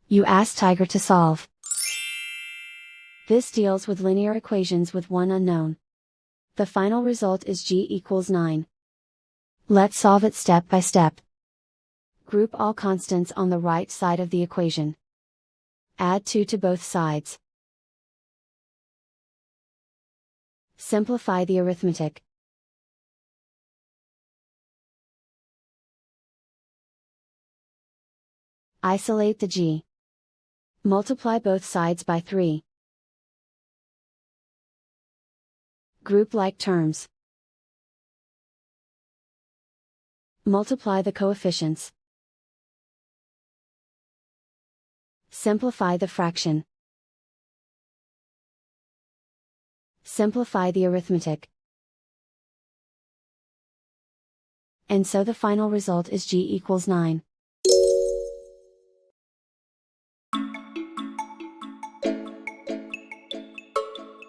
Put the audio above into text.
You ask Tiger to solve. This deals with linear equations with one unknown. The final result is g equals 9. Let's solve it step by step. Group all constants on the right side of the equation. Add 2 to both sides. Simplify the arithmetic. Isolate the g. Multiply both sides by 3. Group like terms. Multiply the coefficients. Simplify the fraction. Simplify the arithmetic. And so the final result is g equals 9.